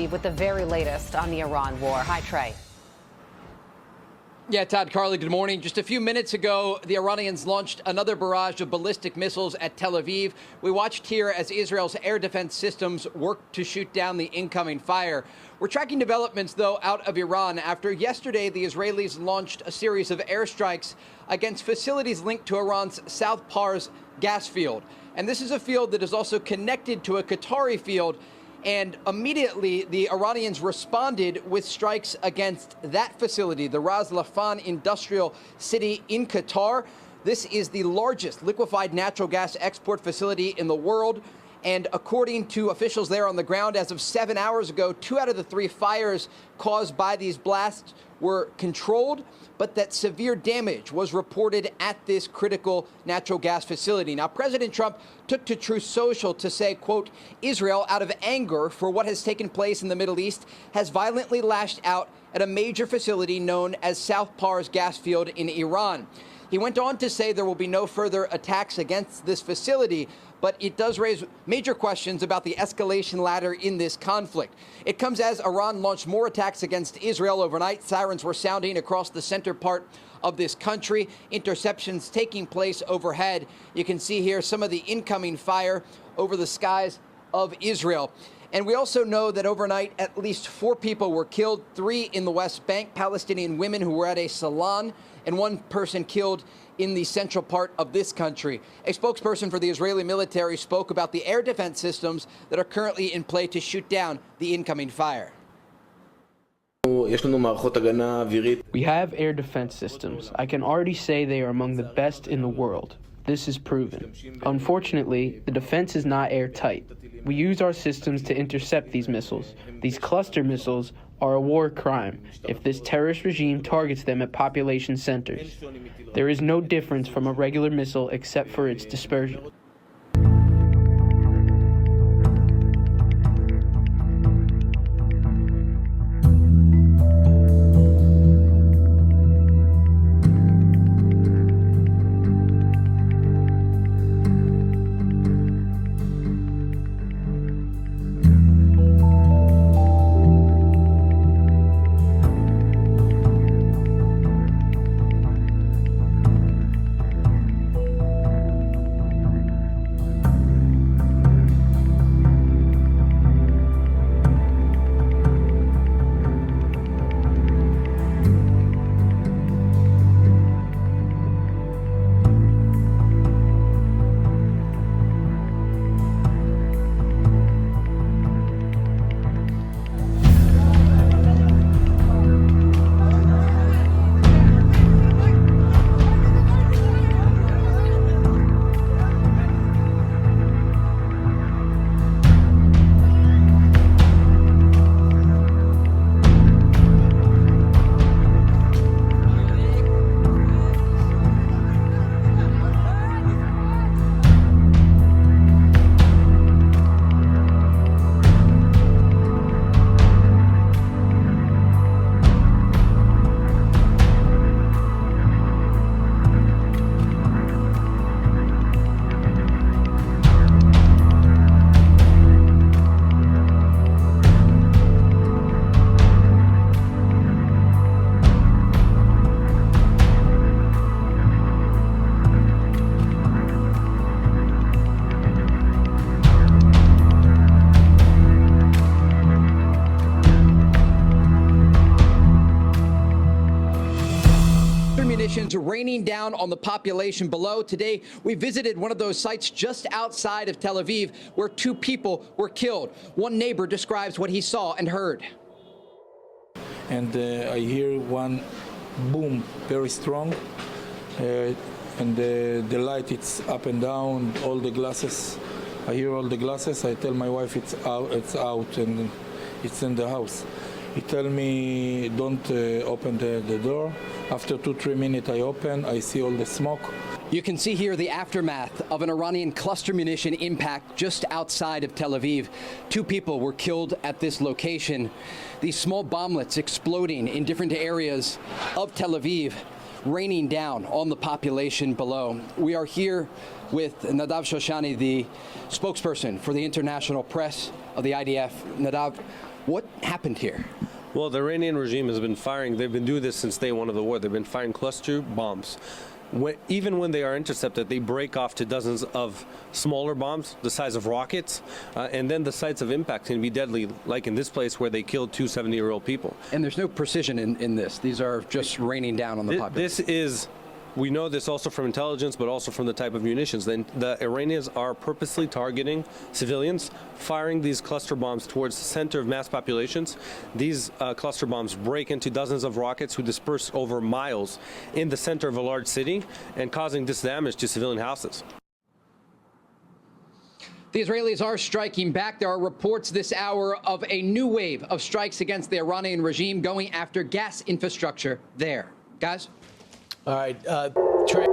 Aviv with the very latest on the Iran war. Hi, Trey. Yeah, Todd, Carly, good morning. Just a few minutes ago, the Iranians launched another barrage of ballistic missiles at Tel Aviv. We watched here as Israel's air defense systems worked to shoot down the incoming fire. We're tracking developments, though, out of Iran after yesterday the Israelis launched a series of airstrikes against facilities linked to Iran's South Pars gas field. And this is a field that is also connected to a Qatari field. And immediately, the Iranians responded with strikes against that facility, the Ras Laffan industrial city in Qatar. This is the largest liquefied natural gas export facility in the world. And according to officials there on the ground, as of 7 hours ago, 2 out of the 3 fires caused by these blasts were controlled, but that severe damage was reported at this critical natural gas facility. Now, President Trump took to Truth Social to say, quote, Israel, out of anger for what has taken place in the Middle East, has violently lashed out at a major facility known as South Pars gas field in Iran. He went on to say there will be no further attacks against this facility, but it does raise major questions about the escalation ladder in this conflict. It comes as Iran launched more attacks against Israel overnight. Sirens were sounding across the center part of this country. Interceptions taking place overhead. You can see here some of the incoming fire over the skies of Israel. And we also know that overnight, at least 4 people were killed, 3 in the West Bank, Palestinian women who were at a salon, and 1 person killed in the central part of this country. A spokesperson for the Israeli military spoke about the air defense systems that are currently in play to shoot down the incoming fire. We have air defense systems. I can already say they are among the best in the world. This is proven. Unfortunately, the defense is not airtight. We use our systems to intercept these missiles. These cluster missiles are a war crime if this terrorist regime targets them at population centers. There is no difference from a regular missile except for its dispersion. Raining down on the population below. Today, we visited one of those sites just outside of Tel Aviv where 2 people were killed. One neighbor describes what he saw and heard. And I hear one boom, very strong, and the light, it's up and down, all the glasses. I hear all the glasses. I tell my wife it's out, and it's in the house. He tell me, don't open the door. After 2-3 minutes, I open. I see all the smoke. You can see here the aftermath of an Iranian cluster munition impact just outside of Tel Aviv. 2 people were killed at this location. These small bomblets exploding in different areas of Tel Aviv, raining down on the population below. We are here with Nadav Shoshani, the spokesperson for the international press of the IDF. Nadav, What happened here? Well, the Iranian regime has been firing, they've been doing this since day one of the war. They've been firing cluster bombs. Even when they are intercepted, they break off to dozens of smaller bombs the size of rockets, and then the sites of impact can be deadly, like in this place where they killed two 70-year-old people. And there's no precision in this. These are just raining down on the population. We know this also from intelligence, but also from the type of munitions. The Iranians are purposely targeting civilians, firing these cluster bombs towards the center of mass populations. These cluster bombs break into dozens of rockets who disperse over miles in the center of a large city and causing this damage to civilian houses. The Israelis are striking back. There are reports this hour of a new wave of strikes against the Iranian regime going after gas infrastructure there. Guys? All right, Trey.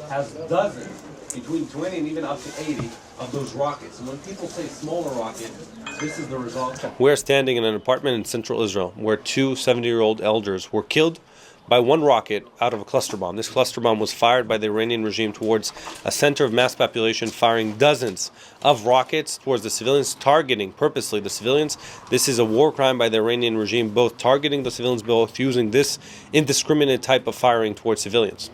Has dozens, between 20 and even up to 80 of those rockets. And when people say smaller rocket, this is the result. We're standing in an apartment in central Israel where two 70-year-old elders were killed by one rocket out of a cluster bomb. This cluster bomb was fired by the Iranian regime towards a center of mass population, firing dozens of rockets towards the civilians, targeting purposely the civilians. This is a war crime by the Iranian regime, both targeting the civilians, both using this indiscriminate type of firing towards civilians.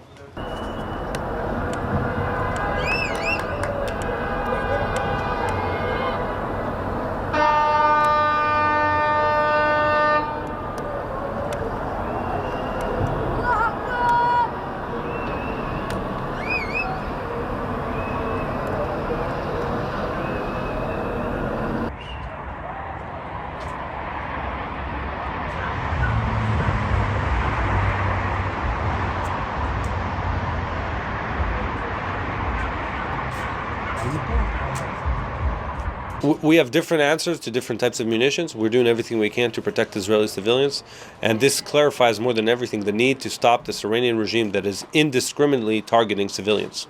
We have different answers to different types of munitions. We're doing everything we can to protect Israeli civilians. And this clarifies more than everything the need to stop this Iranian regime that is indiscriminately targeting civilians.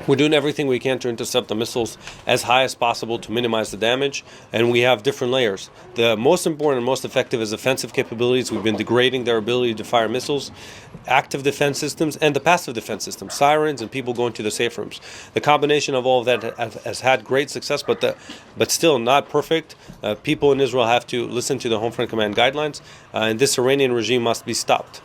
We're doing everything we can to intercept the missiles as high as possible to minimize the damage, and we have different layers. The most important and most effective is offensive capabilities. We've been degrading their ability to fire missiles, active defense systems, and the passive defense systems, sirens and people going to the safe rooms. The combination of all of that has had great success, but still not perfect. People in Israel have to listen to the Home Front Command guidelines, and this Iranian regime must be stopped.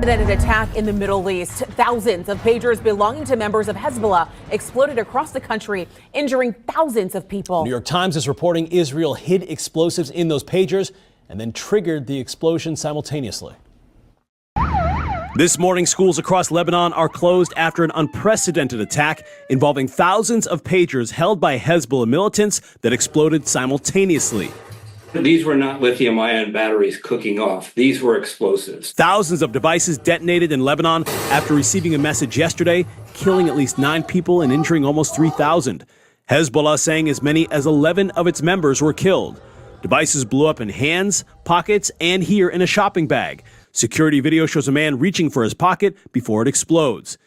An attack in the Middle East. Thousands of pagers belonging to members of Hezbollah exploded across the country, injuring thousands of people. New York Times is reporting Israel hid explosives in those pagers and then triggered the explosion simultaneously. This morning, schools across Lebanon are closed after an unprecedented attack involving thousands of pagers held by Hezbollah militants that exploded simultaneously. These were not lithium-ion batteries cooking off. These were explosives. Thousands of devices detonated in Lebanon after receiving a message yesterday, killing at least 9 people and injuring almost 3,000. Hezbollah saying as many as 11 of its members were killed. Devices blew up in hands, pockets, and here in a shopping bag. Security video shows a man reaching for his pocket before it explodes.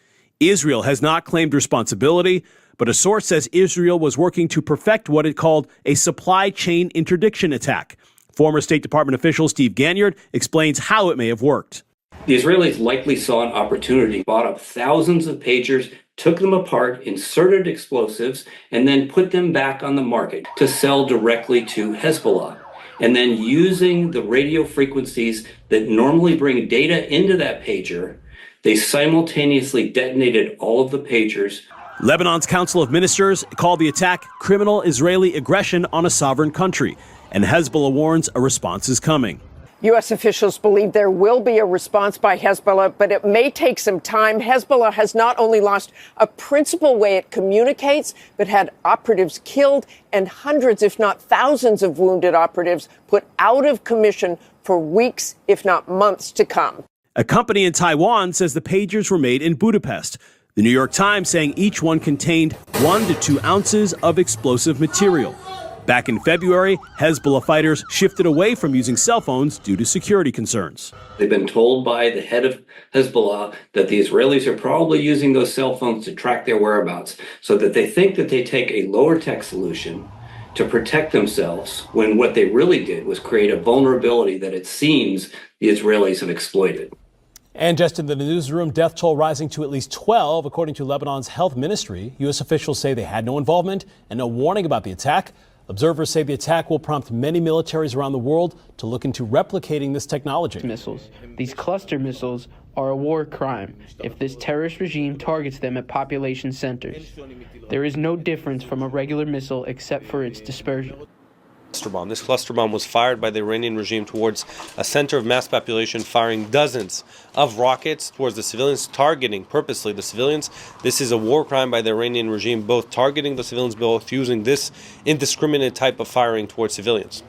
Israel has not claimed responsibility, but a source says Israel was working to perfect what it called a supply chain interdiction attack. Former State Department official Steve Ganyard explains how it may have worked. The Israelis likely saw an opportunity, bought up thousands of pagers, took them apart, inserted explosives, and then put them back on the market to sell directly to Hezbollah. And then using the radio frequencies that normally bring data into that pager, they simultaneously detonated all of the pagers. Lebanon's Council of Ministers called the attack criminal Israeli aggression on a sovereign country, and Hezbollah warns a response is coming. U.S. officials believe there will be a response by Hezbollah, but it may take some time. Hezbollah has not only lost a principal way it communicates, but had operatives killed and hundreds, if not thousands, of wounded operatives put out of commission for weeks, if not months to come. A company in Taiwan says the pagers were made in Budapest. The New York Times saying each one contained 1 to 2 ounces of explosive material. Back in February, Hezbollah fighters shifted away from using cell phones due to security concerns. They've been told by the head of Hezbollah that the Israelis are probably using those cell phones to track their whereabouts, so that they think that they take a lower tech solution to protect themselves, when what they really did was create a vulnerability that it seems the Israelis have exploited. And just in the newsroom, death toll rising to at least 12, according to Lebanon's health ministry. U.S. officials say they had no involvement and no warning about the attack. Observers say the attack will prompt many militaries around the world to look into replicating this technology. Missiles. These cluster missiles are a war crime if this terrorist regime targets them at population centers. There is no difference from a regular missile except for its dispersion. This cluster bomb was fired by the Iranian regime towards a center of mass population, firing dozens of rockets towards the civilians, targeting purposely the civilians. This is a war crime by the Iranian regime, both targeting the civilians, both using this indiscriminate type of firing towards civilians.